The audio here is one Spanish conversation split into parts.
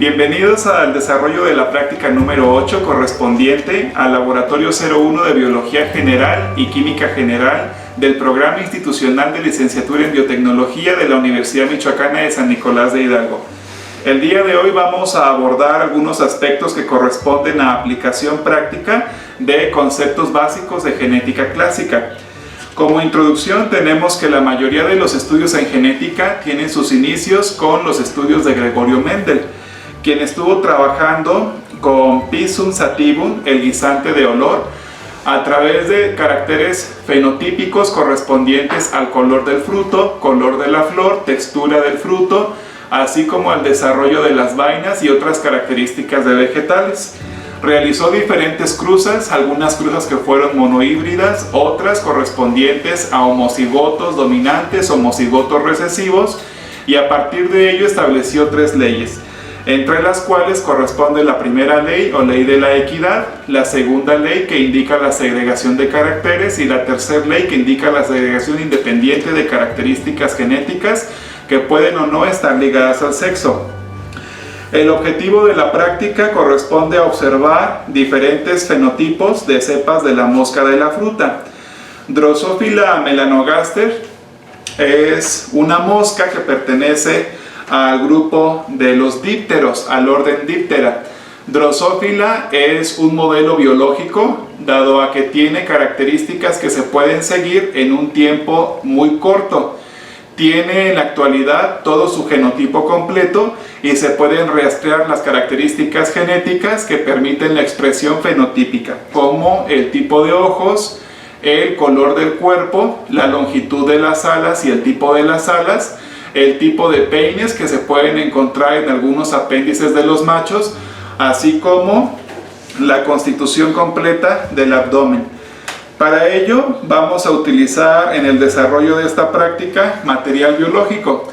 Bienvenidos al desarrollo de la práctica número 8 correspondiente al Laboratorio 01 de Biología General y Química General del Programa Institucional de Licenciatura en Biotecnología de la Universidad Michoacana de San Nicolás de Hidalgo. El día de hoy vamos a abordar algunos aspectos que corresponden a aplicación práctica de conceptos básicos de genética clásica. Como introducción tenemos que la mayoría de los estudios en genética tienen sus inicios con los estudios de Gregorio Mendel, quien estuvo trabajando con Pisum sativum, el guisante de olor, a través de caracteres fenotípicos correspondientes al color del fruto, color de la flor, textura del fruto, así como al desarrollo de las vainas y otras características de vegetales. Realizó diferentes cruzas, algunas cruzas que fueron monohíbridas, otras correspondientes a homocigotos dominantes, homocigotos recesivos, y a partir de ello estableció tres leyes, entre las cuales corresponde la primera ley o ley de la equidad, la segunda ley que indica la segregación de caracteres y la tercera ley que indica la segregación independiente de características genéticas que pueden o no estar ligadas al sexo. El objetivo de la práctica corresponde a observar diferentes fenotipos de cepas de la mosca de la fruta. Drosophila melanogaster es una mosca que pertenece al grupo de los dípteros, al orden Diptera. Drosophila es un modelo biológico, dado a que tiene características que se pueden seguir en un tiempo muy corto. Tiene en la actualidad todo su genotipo completo y se pueden rastrear las características genéticas que permiten la expresión fenotípica, como el tipo de ojos, el color del cuerpo, la longitud de las alas y el tipo de las alas, el tipo de peines que se pueden encontrar en algunos apéndices de los machos, así como la constitución completa del abdomen. Para ello vamos a utilizar en el desarrollo de esta práctica material biológico.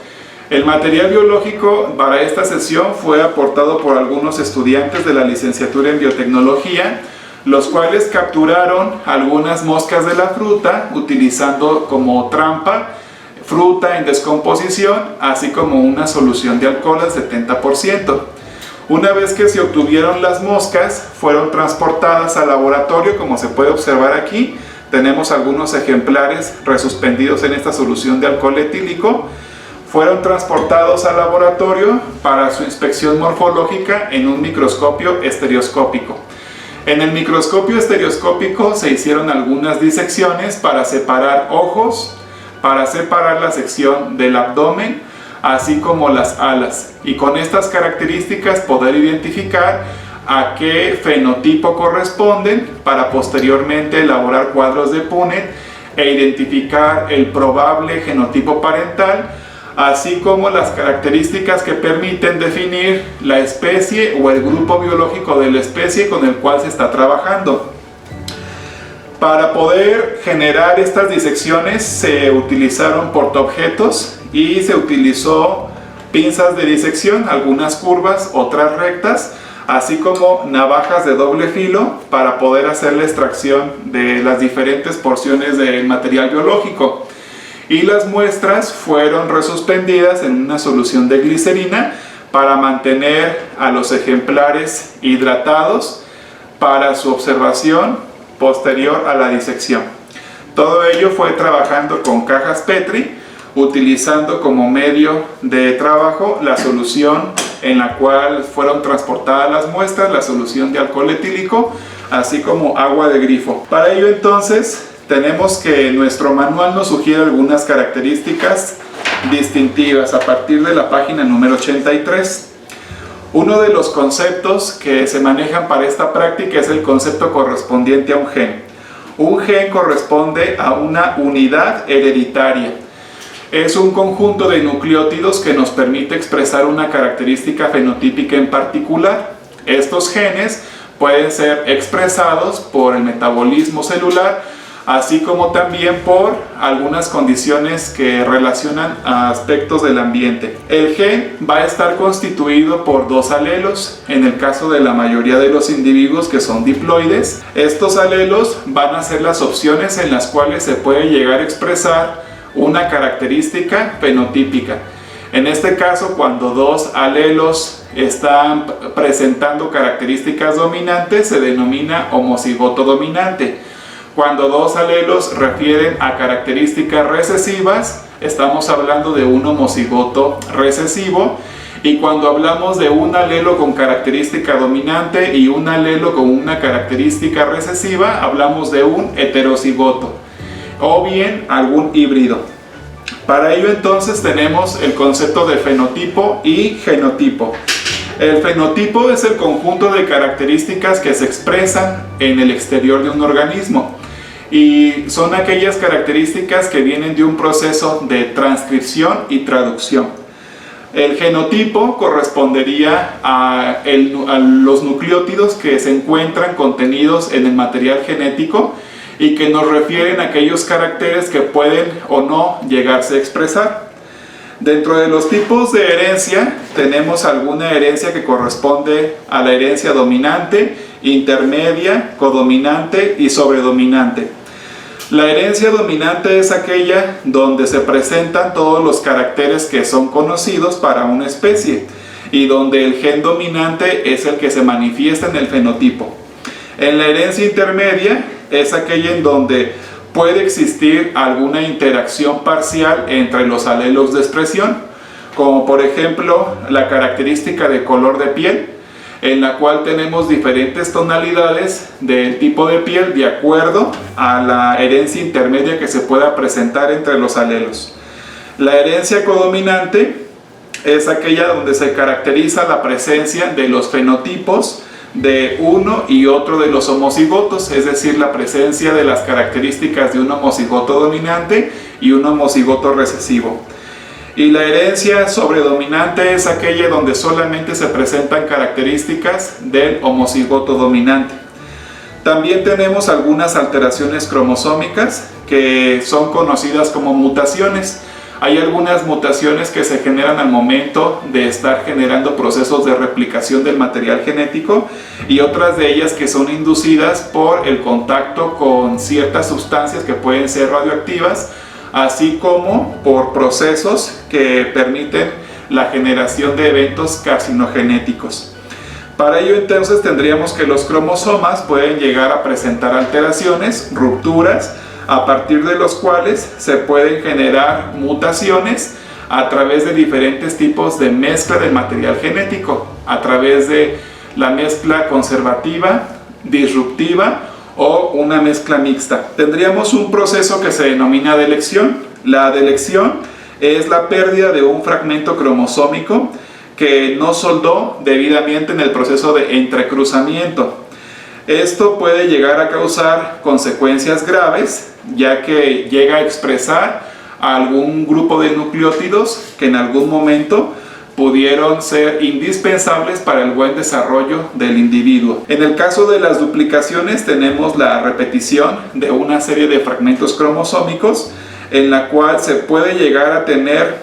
El material biológico para esta sesión fue aportado por algunos estudiantes de la licenciatura en biotecnología, los cuales capturaron algunas moscas de la fruta utilizando como trampa fruta en descomposición, así como una solución de alcohol al 70%. Una vez que se obtuvieron las moscas, fueron transportadas al laboratorio, como se puede observar aquí. Tenemos algunos ejemplares resuspendidos en esta solución de alcohol etílico. Fueron transportados al laboratorio para su inspección morfológica en un microscopio estereoscópico. En el microscopio estereoscópico se hicieron algunas disecciones para separar ojos, para separar la sección del abdomen, así como las alas, y con estas características poder identificar a qué fenotipo corresponden para posteriormente elaborar cuadros de Punnett e identificar el probable genotipo parental, así como las características que permiten definir la especie o el grupo biológico de la especie con el cual se está trabajando. Para poder generar estas disecciones se utilizaron portaobjetos y se utilizó pinzas de disección, algunas curvas, otras rectas, así como navajas de doble filo para poder hacer la extracción de las diferentes porciones del material biológico. Y las muestras fueron resuspendidas en una solución de glicerina para mantener a los ejemplares hidratados para su observación posterior a la disección. Todo ello fue trabajando con cajas Petri, utilizando como medio de trabajo la solución en la cual fueron transportadas las muestras, la solución de alcohol etílico, así como agua de grifo. Para ello entonces tenemos que nuestro manual nos sugiere algunas características distintivas a partir de la página número 83. Uno de los conceptos que se manejan para esta práctica es el concepto correspondiente a un gen. Un gen corresponde a una unidad hereditaria. Es un conjunto de nucleótidos que nos permite expresar una característica fenotípica en particular. Estos genes pueden ser expresados por el metabolismo celular, así como también por algunas condiciones que relacionan a aspectos del ambiente. El gen va a estar constituido por dos alelos, en el caso de la mayoría de los individuos que son diploides. Estos alelos van a ser las opciones en las cuales se puede llegar a expresar una característica fenotípica. En este caso, cuando dos alelos están presentando características dominantes, se denomina homocigoto dominante. Cuando dos alelos refieren a características recesivas, estamos hablando de un homocigoto recesivo. Y cuando hablamos de un alelo con característica dominante y un alelo con una característica recesiva, hablamos de un heterocigoto o bien algún híbrido. Para ello entonces tenemos el concepto de fenotipo y genotipo. El fenotipo es el conjunto de características que se expresan en el exterior de un organismo y son aquellas características que vienen de un proceso de transcripción y traducción. El genotipo correspondería a los nucleótidos que se encuentran contenidos en el material genético y que nos refieren a aquellos caracteres que pueden o no llegarse a expresar. Dentro de los tipos de herencia tenemos alguna herencia que corresponde a la herencia dominante, intermedia, codominante y sobredominante. La herencia dominante es aquella donde se presentan todos los caracteres que son conocidos para una especie y donde el gen dominante es el que se manifiesta en el fenotipo. En la herencia intermedia es aquella en donde puede existir alguna interacción parcial entre los alelos de expresión, como por ejemplo la característica de color de piel, en la cual tenemos diferentes tonalidades del tipo de piel de acuerdo a la herencia intermedia que se pueda presentar entre los alelos. La herencia codominante es aquella donde se caracteriza la presencia de los fenotipos de uno y otro de los homocigotos, es decir, la presencia de las características de un homocigoto dominante y un homocigoto recesivo. Y la herencia sobredominante es aquella donde solamente se presentan características del homocigoto dominante. También tenemos algunas alteraciones cromosómicas que son conocidas como mutaciones. Hay algunas mutaciones que se generan al momento de estar generando procesos de replicación del material genético y otras de ellas que son inducidas por el contacto con ciertas sustancias que pueden ser radioactivas, así como por procesos que permiten la generación de eventos carcinogenéticos. Para ello entonces tendríamos que los cromosomas pueden llegar a presentar alteraciones, rupturas, a partir de los cuales se pueden generar mutaciones a través de diferentes tipos de mezcla del material genético, a través de la mezcla conservativa, disruptiva o una mezcla mixta. Tendríamos un proceso que se denomina delección. La delección es la pérdida de un fragmento cromosómico que no soldó debidamente en el proceso de entrecruzamiento. Esto puede llegar a causar consecuencias graves, ya que llega a expresar a algún grupo de nucleótidos que en algún momento pudieron ser indispensables para el buen desarrollo del individuo. En el caso de las duplicaciones tenemos la repetición de una serie de fragmentos cromosómicos en la cual se puede llegar a tener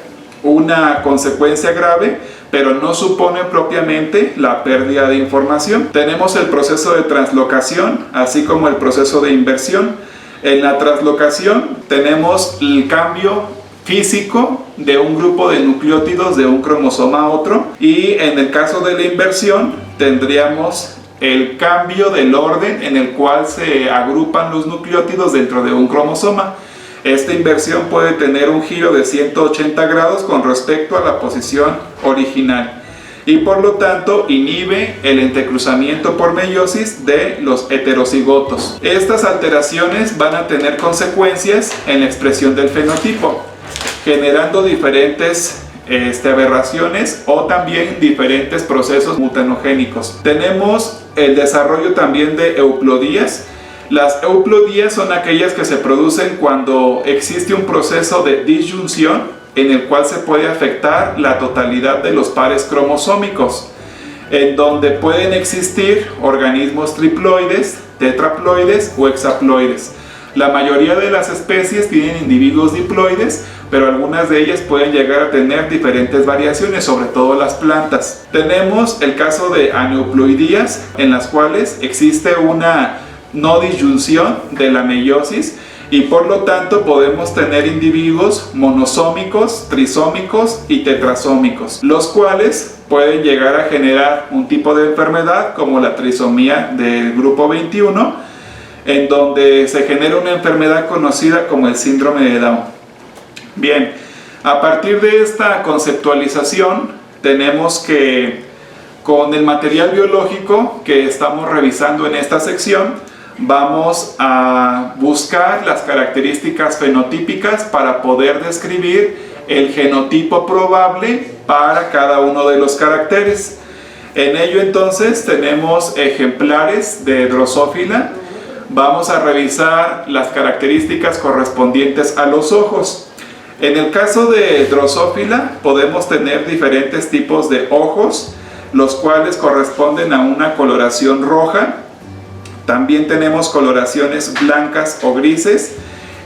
una consecuencia grave, pero no supone propiamente la pérdida de información. Tenemos el proceso de translocación, así como el proceso de inversión. En la translocación tenemos el cambio físico de un grupo de nucleótidos de un cromosoma a otro, y en el caso de la inversión tendríamos el cambio del orden en el cual se agrupan los nucleótidos dentro de un cromosoma. Esta inversión puede tener un giro de 180 grados con respecto a la posición original y por lo tanto inhibe el entrecruzamiento por meiosis de los heterocigotos. Estas alteraciones van a tener consecuencias en la expresión del fenotipo, generando diferentes aberraciones o también diferentes procesos mutanogénicos. Tenemos el desarrollo también de euplodías. Las euplodías son aquellas que se producen cuando existe un proceso de disyunción en el cual se puede afectar la totalidad de los pares cromosómicos, en donde pueden existir organismos triploides, tetraploides o hexaploides. La mayoría de las especies tienen individuos diploides, pero algunas de ellas pueden llegar a tener diferentes variaciones, sobre todo las plantas. Tenemos el caso de aneuploidías, en las cuales existe una no disyunción de la meiosis, y por lo tanto podemos tener individuos monosómicos, trisómicos y tetrasómicos, los cuales pueden llegar a generar un tipo de enfermedad como la trisomía del grupo 21, en donde se genera una enfermedad conocida como el síndrome de Down. Bien, a partir de esta conceptualización tenemos que con el material biológico que estamos revisando en esta sección vamos a buscar las características fenotípicas para poder describir el genotipo probable para cada uno de los caracteres. En ello entonces tenemos ejemplares de Drosophila. Vamos a revisar las características correspondientes a los ojos. En el caso de Drosophila podemos tener diferentes tipos de ojos, los cuales corresponden a una coloración roja. También tenemos coloraciones blancas o grises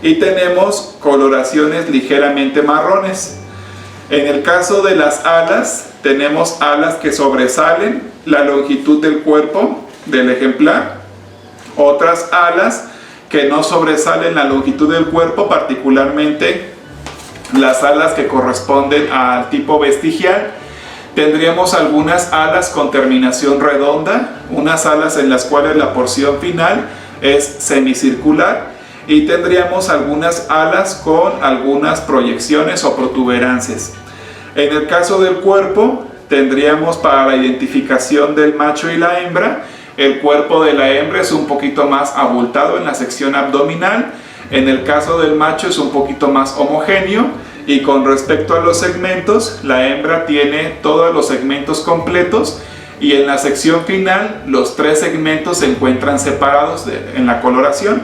y tenemos coloraciones ligeramente marrones. En el caso de las alas, tenemos alas que sobresalen la longitud del cuerpo del ejemplar, otras alas que no sobresalen la longitud del cuerpo, particularmente las alas que corresponden al tipo vestigial. Tendríamos algunas alas con terminación redonda, unas alas en las cuales la porción final es semicircular, y tendríamos algunas alas con algunas proyecciones o protuberancias. En el caso del cuerpo, tendríamos para la identificación del macho y la hembra, el cuerpo de la hembra es un poquito más abultado en la sección abdominal, en el caso del macho es un poquito más homogéneo. Y con respecto a los segmentos, la hembra tiene todos los segmentos completos y en la sección final los tres segmentos se encuentran separados en la coloración.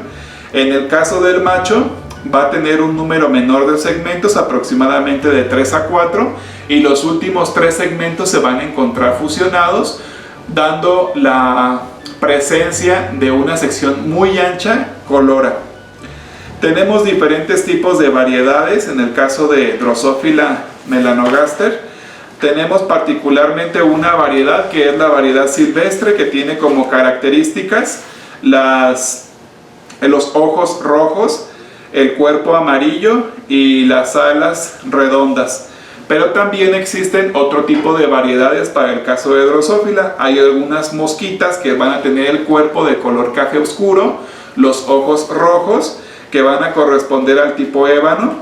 En el caso del macho va a tener un número menor de segmentos, aproximadamente de 3 a 4, y los últimos tres segmentos se van a encontrar fusionados, dando la presencia de una sección muy ancha colora. Tenemos diferentes tipos de variedades. En el caso de Drosophila melanogaster tenemos particularmente una variedad que es la variedad silvestre, que tiene como características los ojos rojos, el cuerpo amarillo y las alas redondas. Pero también existen otro tipo de variedades para el caso de Drosophila. Hay algunas mosquitas que van a tener el cuerpo de color café oscuro, los ojos rojos, que van a corresponder al tipo ébano.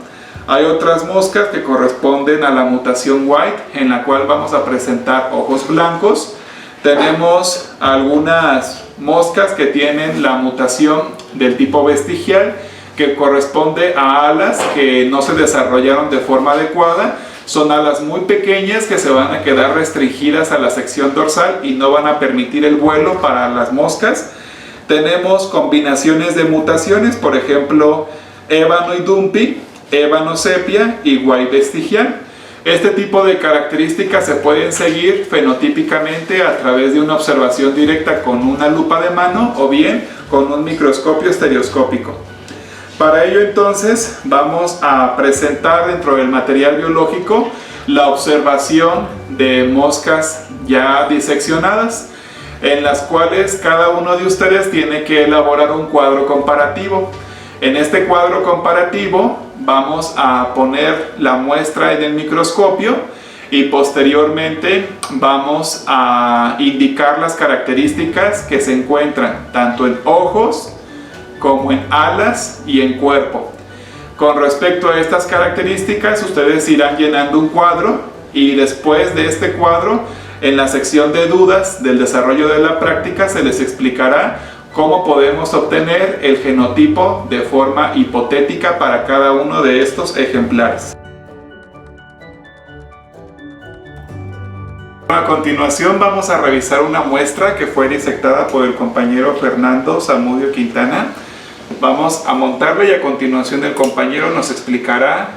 Hay otras moscas que corresponden a la mutación white, en la cual vamos a presentar ojos blancos. Tenemos algunas moscas que tienen la mutación del tipo vestigial, que corresponde a alas que no se desarrollaron de forma adecuada. Son alas muy pequeñas que se van a quedar restringidas a la sección dorsal y no van a permitir el vuelo para las moscas. Tenemos combinaciones de mutaciones, por ejemplo, ébano y dumpy, ébano sepia y white vestigial. Este tipo de características se pueden seguir fenotípicamente a través de una observación directa con una lupa de mano o bien con un microscopio estereoscópico. Para ello entonces vamos a presentar dentro del material biológico la observación de moscas ya diseccionadas, en las cuales cada uno de ustedes tiene que elaborar un cuadro comparativo. En este cuadro comparativo vamos a poner la muestra en el microscopio y posteriormente vamos a indicar las características que se encuentran tanto en ojos como en alas y en cuerpo. Con respecto a estas características, ustedes irán llenando un cuadro y después de este cuadro, en la sección de dudas del desarrollo de la práctica, se les explicará cómo podemos obtener el genotipo de forma hipotética para cada uno de estos ejemplares. A continuación vamos a revisar una muestra que fue disectada por el compañero Fernando Zamudio Quintana. Vamos a montarla y a continuación el compañero nos explicará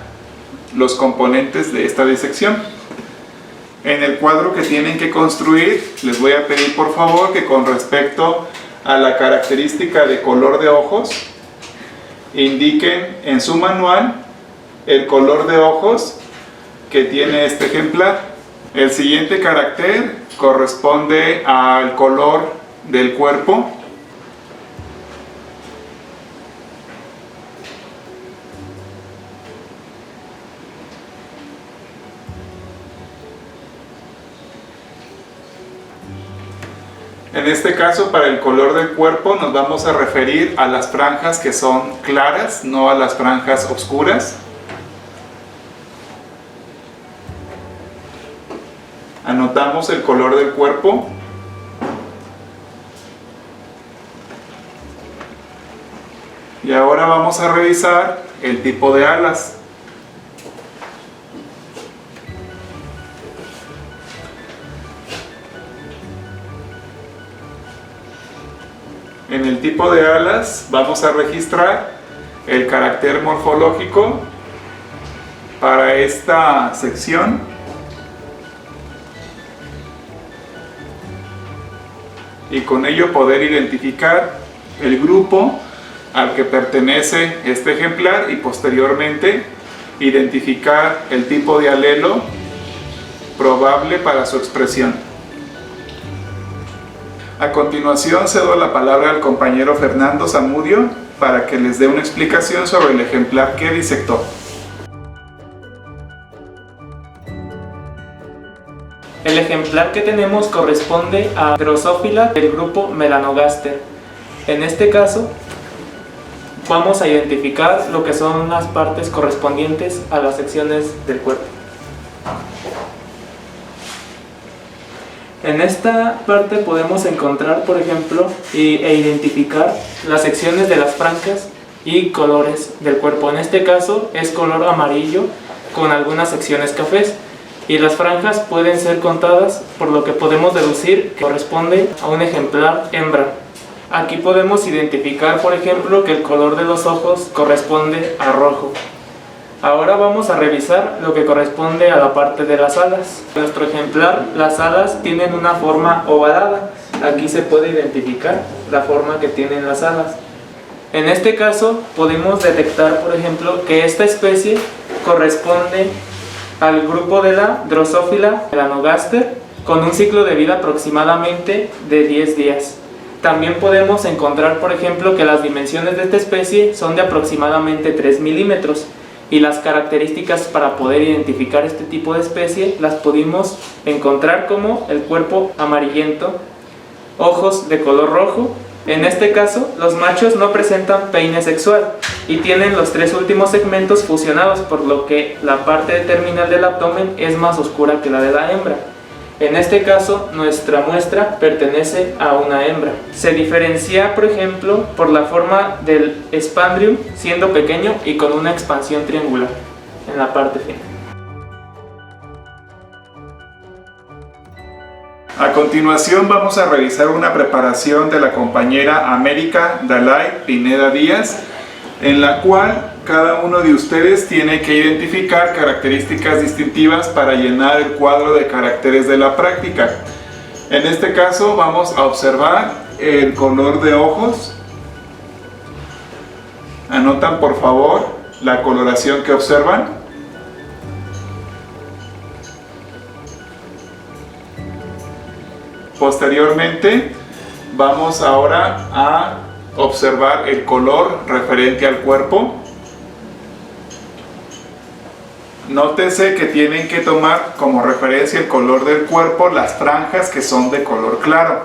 los componentes de esta disección. En el cuadro que tienen que construir, les voy a pedir por favor que con respecto a la característica de color de ojos, indiquen en su manual el color de ojos que tiene este ejemplar. El siguiente carácter corresponde al color del cuerpo. En este caso, para el color del cuerpo nos vamos a referir a las franjas que son claras, no a las franjas oscuras. Anotamos el color del cuerpo. Y ahora vamos a revisar el tipo de alas. En el tipo de alas vamos a registrar el carácter morfológico para esta sección. Y con ello poder identificar el grupo al que pertenece este ejemplar y posteriormente identificar el tipo de alelo probable para su expresión. A continuación cedo la palabra al compañero Fernando Zamudio para que les dé una explicación sobre el ejemplar que disectó. El ejemplar que tenemos corresponde a Drosophila del grupo Melanogaster. En este caso, vamos a identificar lo que son las partes correspondientes a las secciones del cuerpo. En esta parte podemos encontrar, por ejemplo, e identificar las secciones de las franjas y colores del cuerpo. En este caso es color amarillo con algunas secciones cafés. Y las franjas pueden ser contadas, por lo que podemos deducir que corresponde a un ejemplar hembra. Aquí podemos identificar, por ejemplo, que el color de los ojos corresponde a rojo. Ahora vamos a revisar lo que corresponde a la parte de las alas. En nuestro ejemplar, las alas tienen una forma ovalada. Aquí se puede identificar la forma que tienen las alas. En este caso, podemos detectar, por ejemplo, que esta especie corresponde al grupo de la Drosophila melanogaster con un ciclo de vida aproximadamente de 10 días. También podemos encontrar, por ejemplo, que las dimensiones de esta especie son de aproximadamente 3 milímetros y las características para poder identificar este tipo de especie las pudimos encontrar como el cuerpo amarillento, ojos de color rojo. En este caso, los machos no presentan peine sexual y tienen los 3 últimos segmentos fusionados, por lo que la parte terminal del abdomen es más oscura que la de la hembra. En este caso, nuestra muestra pertenece a una hembra. Se diferencia, por ejemplo, por la forma del spandrium, siendo pequeño y con una expansión triangular en la parte final. A continuación vamos a revisar una preparación de la compañera América Dalai Pineda Díaz, en la cual cada uno de ustedes tiene que identificar características distintivas para llenar el cuadro de caracteres de la práctica. En este caso vamos a observar el color de ojos. Anotan por favor la coloración que observan. Posteriormente vamos ahora a observar el color referente al cuerpo. Nótese que tienen que tomar como referencia el color del cuerpo las franjas que son de color claro.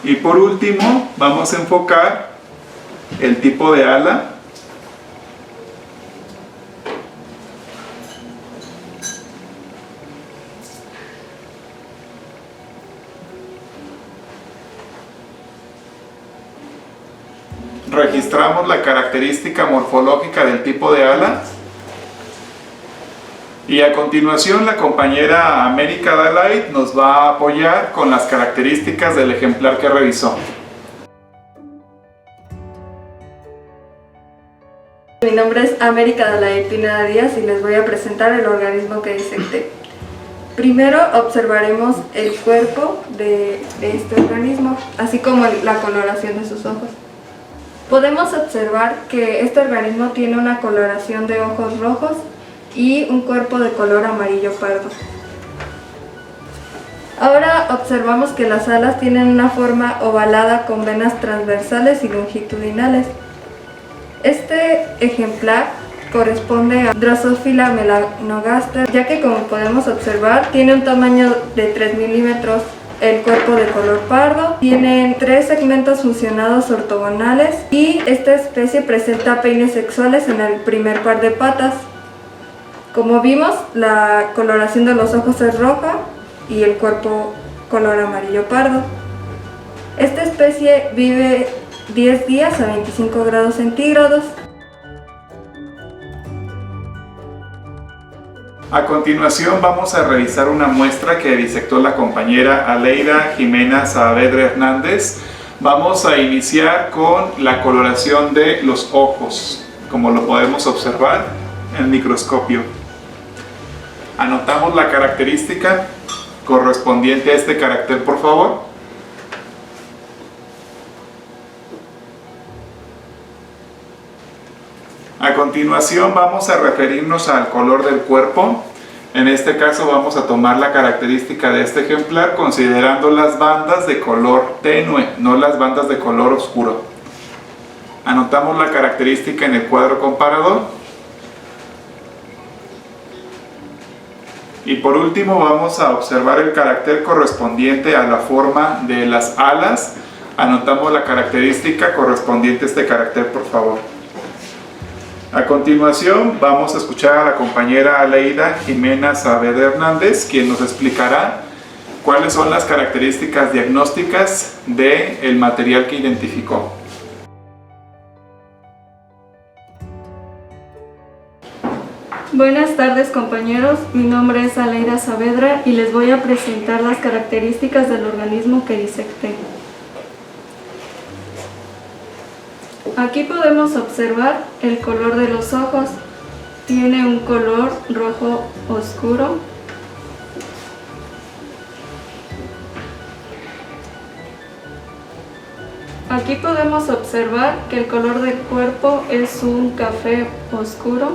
Y por último vamos a enfocar el tipo de ala. Registramos la característica morfológica del tipo de ala y a continuación la compañera América Dalai nos va a apoyar con las características del ejemplar que revisó. Mi nombre es América Dalai Pineda Díaz y les voy a presentar el organismo que disecté. Primero observaremos el cuerpo de este organismo, así como la coloración de sus ojos. Podemos observar que este organismo tiene una coloración de ojos rojos y un cuerpo de color amarillo pardo. Ahora observamos que las alas tienen una forma ovalada con venas transversales y longitudinales. Este ejemplar corresponde a Drosophila melanogaster, ya que como podemos observar tiene un tamaño de 3 milímetros, el cuerpo de color pardo, tiene 3 segmentos fusionados ortogonales y esta especie presenta peines sexuales en el primer par de patas. Como vimos, la coloración de los ojos es roja y el cuerpo color amarillo pardo. Esta especie vive 10 días a 25 grados centígrados. A continuación vamos a revisar una muestra que disectó la compañera Aleida Jimena Saavedra Hernández. Vamos a iniciar con la coloración de los ojos, como lo podemos observar en el microscopio. Anotamos la característica correspondiente a este carácter, por favor. A continuación vamos a referirnos al color del cuerpo. En este caso vamos a tomar la característica de este ejemplar considerando las bandas de color tenue, no las bandas de color oscuro. Anotamos la característica en el cuadro comparador. Y por último vamos a observar el carácter correspondiente a la forma de las alas. Anotamos la característica correspondiente a este carácter, por favor. A continuación vamos a escuchar a la compañera Aleida Jimena Saavedra Hernández, quien nos explicará cuáles son las características diagnósticas del material que identificó. Buenas tardes compañeros, mi nombre es Aleida Saavedra y les voy a presentar las características del organismo que disecté. Aquí podemos observar el color de los ojos. Tiene un color rojo oscuro. Aquí podemos observar que el color del cuerpo es un café oscuro.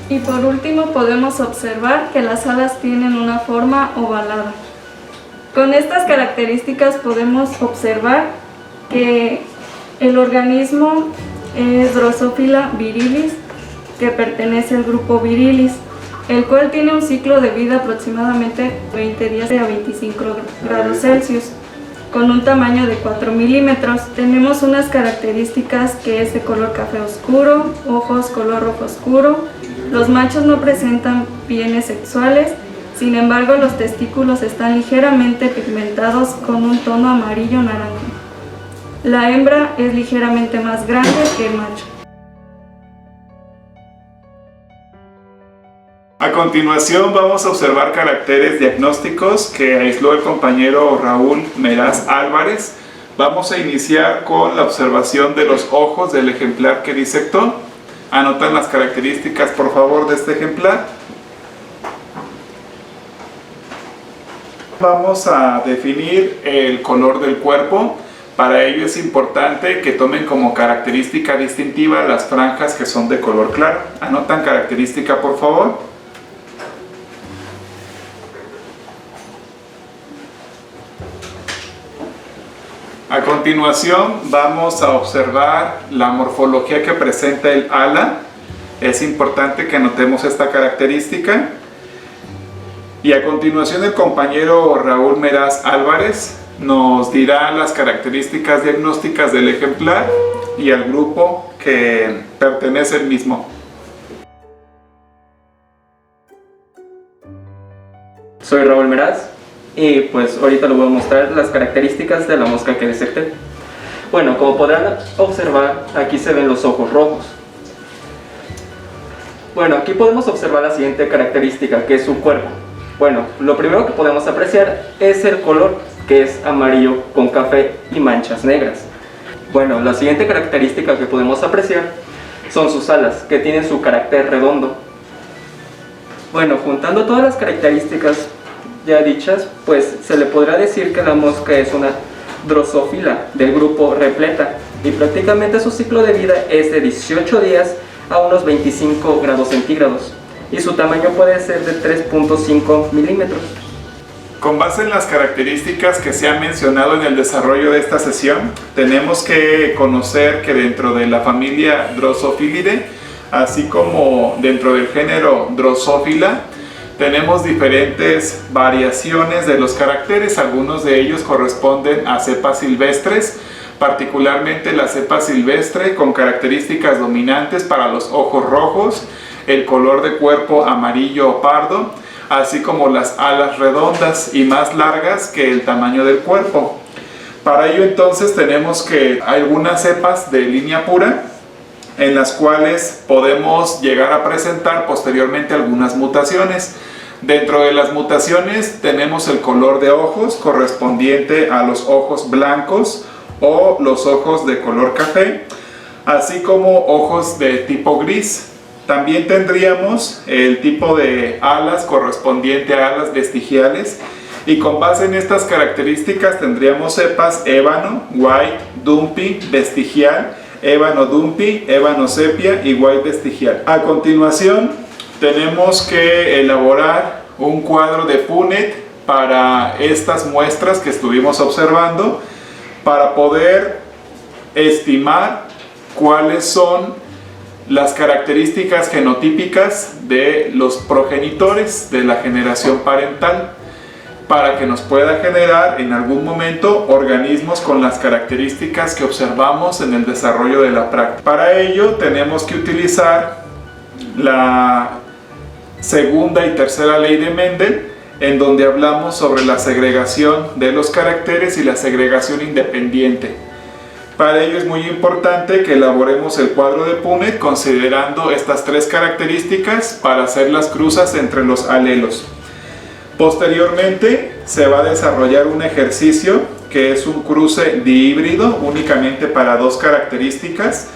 Y por último podemos observar que las alas tienen una forma ovalada. Con estas características podemos observar que el organismo es Drosophila virilis, que pertenece al grupo Virilis, el cual tiene un ciclo de vida aproximadamente 20 días a 25 grados Celsius, con un tamaño de 4 milímetros. Tenemos unas características que es de color café oscuro, ojos color rojo oscuro. Los machos no presentan pienes sexuales, sin embargo los testículos están ligeramente pigmentados con un tono amarillo naranja. La hembra es ligeramente más grande que el macho. A continuación vamos a observar caracteres diagnósticos que aisló el compañero Raúl Meraz Álvarez. Vamos a iniciar con la observación de los ojos del ejemplar que disectó. Anotan las características, por favor, de este ejemplar. Vamos a definir el color del cuerpo. Para ello es importante que tomen como característica distintiva las franjas que son de color claro. Anotan característica, por favor. A continuación vamos a observar la morfología que presenta el ala. Es importante que anotemos esta característica. Y a continuación el compañero Raúl Meraz Álvarez nos dirá las características diagnósticas del ejemplar y al grupo que pertenece el mismo. Soy Raúl Meraz y pues ahorita les voy a mostrar las características de la mosca que disecté. Bueno, como podrán observar, aquí se ven los ojos rojos. Bueno, aquí podemos observar la siguiente característica, que es su cuerpo. Bueno, lo primero que podemos apreciar es el color, que es amarillo con café y manchas negras. Bueno, la siguiente característica que podemos apreciar son sus alas, que tienen su carácter redondo. Bueno, juntando todas las características ya dichas, pues se le podrá decir que la mosca es una Drosophila del grupo Repleta y prácticamente su ciclo de vida es de 18 días a unos 25 grados centígrados y su tamaño puede ser de 3.5 milímetros. Con base en las características que se han mencionado en el desarrollo de esta sesión, tenemos que conocer que dentro de la familia Drosophilidae, así como dentro del género Drosophila, tenemos diferentes variaciones de los caracteres. Algunos de ellos corresponden a cepas silvestres, particularmente la cepa silvestre con características dominantes para los ojos rojos, el color de cuerpo amarillo o pardo, así como las alas redondas y más largas que el tamaño del cuerpo. Para ello entonces tenemos que algunas cepas de línea pura en las cuales podemos llegar a presentar posteriormente algunas mutaciones. Dentro de las mutaciones tenemos el color de ojos correspondiente a los ojos blancos o los ojos de color café, así como ojos de tipo gris. También tendríamos el tipo de alas correspondiente a alas vestigiales, y con base en estas características tendríamos cepas ébano, white, dumpy, vestigial, ébano dumpy, ébano sepia y white vestigial. A continuación tenemos que elaborar un cuadro de Punnett para estas muestras que estuvimos observando, para poder estimar cuáles son las características genotípicas de los progenitores de la generación parental, para que nos pueda generar en algún momento organismos con las características que observamos en el desarrollo de la práctica. Para ello tenemos que utilizar la segunda y tercera ley de Mendel, en donde hablamos sobre la segregación de los caracteres y la segregación independiente. Para ello es muy importante que elaboremos el cuadro de Punnett considerando estas tres características para hacer las cruzas entre los alelos. Posteriormente se va a desarrollar un ejercicio que es un cruce dihíbrido únicamente para dos características,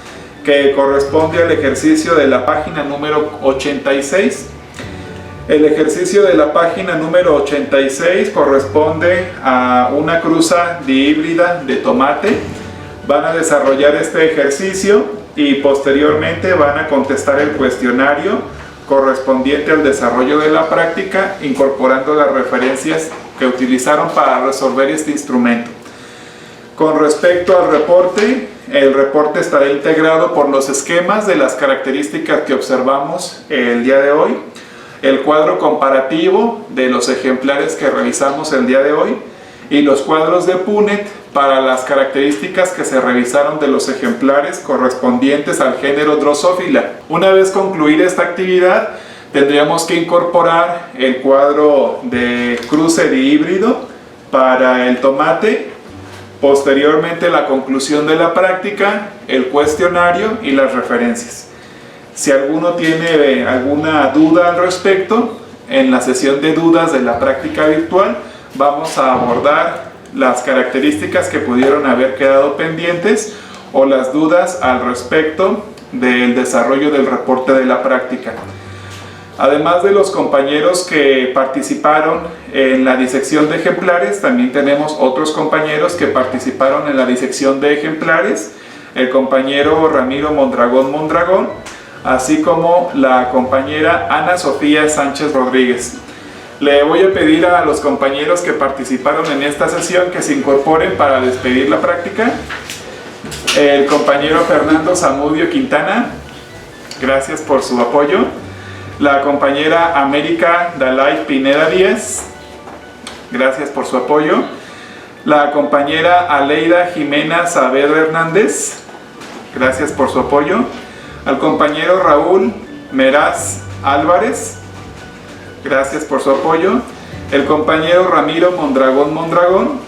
que corresponde al ejercicio de la página número 86. El ejercicio de la página número 86 corresponde a una cruza dihíbrida de tomate. Van a desarrollar este ejercicio y posteriormente van a contestar el cuestionario correspondiente al desarrollo de la práctica, incorporando las referencias que utilizaron para resolver este instrumento. Con respecto al reporte, el reporte estará integrado por los esquemas de las características que observamos el día de hoy, el cuadro comparativo de los ejemplares que revisamos el día de hoy y los cuadros de Punnett para las características que se revisaron de los ejemplares correspondientes al género Drosophila. Una vez concluida esta actividad, tendríamos que incorporar el cuadro de cruce dihíbrido para el tomate, posteriormente la conclusión de la práctica, el cuestionario y las referencias. Si alguno tiene alguna duda al respecto, en la sesión de dudas de la práctica virtual vamos a abordar las características que pudieron haber quedado pendientes o las dudas al respecto del desarrollo del reporte de la práctica. Además de los compañeros que participaron en la disección de ejemplares, también tenemos otros compañeros que participaron en la disección de ejemplares, el compañero Ramiro Mondragón, así como la compañera Ana Sofía Sánchez Rodríguez. Le voy a pedir a los compañeros que participaron en esta sesión que se incorporen para despedir la práctica. El compañero Fernando Zamudio Quintana, gracias por su apoyo. La compañera América Dalai Pineda Díaz, gracias por su apoyo. La compañera Aleida Jimena Saavedra Hernández, gracias por su apoyo. Al compañero Raúl Meraz Álvarez, gracias por su apoyo. El compañero Ramiro Mondragón.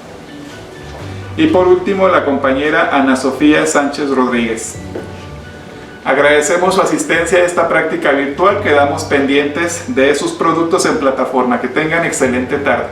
Y por último, la compañera Ana Sofía Sánchez Rodríguez. Agradecemos su asistencia a esta práctica virtual. Quedamos pendientes de sus productos en plataforma. Que tengan excelente tarde.